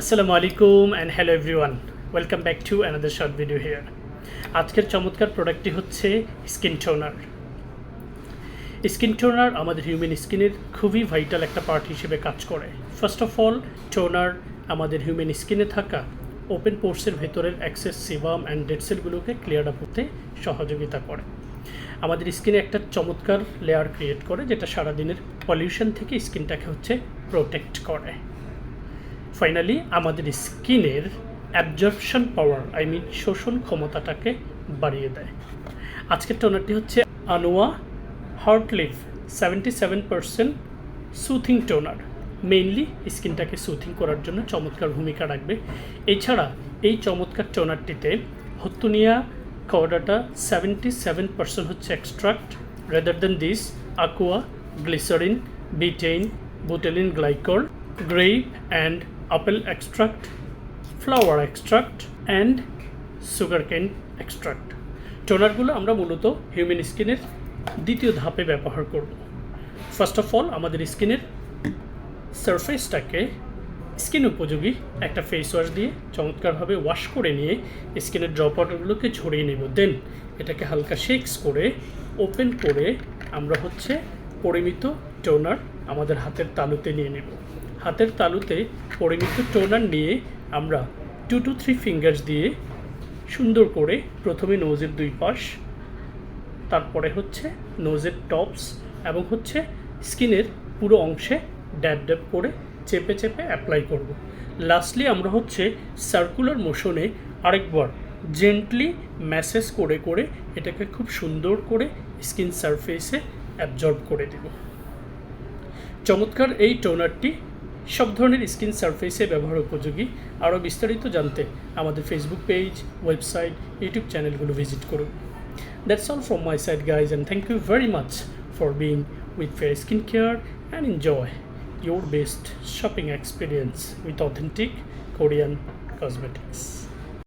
আসসালামু আলাইকুম and hello everyone, welcome back to another short video here. আজকের চমৎকার প্রোডাক্টটি হচ্ছে স্কিন টোনার। স্কিন টোনার আমাদের হিউম্যান স্কিনের খুবই ভাইটাল একটা পার্ট হিসেবে কাজ করে। ফার্স্ট অফ অল, টোনার আমাদের হিউম্যান স্কিনে থাকা ওপেন পোর্সের ভেতরের অ্যাক্সেস সিবাম অ্যান্ড ডেড সেলগুলোকে ক্লিয়ার আপ হতে সহযোগিতা করে। আমাদের স্কিনে একটা চমৎকার লেয়ার ক্রিয়েট করে, যেটা সারাদিনের পলিউশন থেকে স্কিনটাকে প্রোটেক্ট করে। ফাইনালি আমাদের স্কিনের অ্যাবজর্পশন পাওয়ার শোষণ ক্ষমতাটাকে বাড়িয়ে দেয়। আজকের টোনারটি হচ্ছে আনোয়া হার্টলিভ 77% সুথিং টোনার। মেইনলি স্কিনটাকে সুথিং করার জন্য চমৎকার ভূমিকা রাখবে। এছাড়া এই চমৎকার টোনারটিতে হত্তুনিয়া কাওডাটা 77% হচ্ছে extract, rather then this aqua, glycerin, betaine, butylene glycol, grape and apple extract, flower extract and sugarcane extract। টোনারগুলো আমরা মূলত হিউম্যান স্কিনের দ্বিতীয় ধাপে ব্যবহার করব। ফার্স্ট অফ অল, আমাদের স্কিনের সারফেসটাকে স্কিন উপযোগী একটা ফেস ওয়াশ দিয়ে চমৎকারভাবে ওয়াশ করে নিয়ে স্কিনের ড্রপ আউটগুলোকে ঝরিয়ে নেব। দেন এটাকে হালকা শেকস করে ওপেন করে আমরা পরিমিত টোনার আমাদের হাতের তালুতে নিয়ে নেব। হাতের তালুতে পরিমিত টোনার নিয়ে আমরা 2 to 3 ফিঙ্গার্স দিয়ে সুন্দর করে প্রথমে নোজের দুই পাশ, তারপরে নোজের টপস এবং স্কিনের পুরো অংশে ড্যাব ড্যাব করে চেপে চেপে অ্যাপ্লাই করব। লাস্টলি আমরা সার্কুলার মোশনে আরেকবার জেন্টলি ম্যাসেজ করে করে এটাকে খুব সুন্দর করে স্কিন সারফেসে অ্যাবজর্ব করে দেব। চমৎকার এই টোনারটি সব ধরনের স্কিন সারফেসে ব্যবহার উপযোগী। আরও বিস্তারিত জানতে আমাদের ফেসবুক পেজ, ওয়েবসাইট, ইউটিউব চ্যানেলগুলো ভিজিট করুন। That's all from my side guys, and thank you very much for being with Fair Skin Care and enjoy your best shopping experience with authentic Korean cosmetics.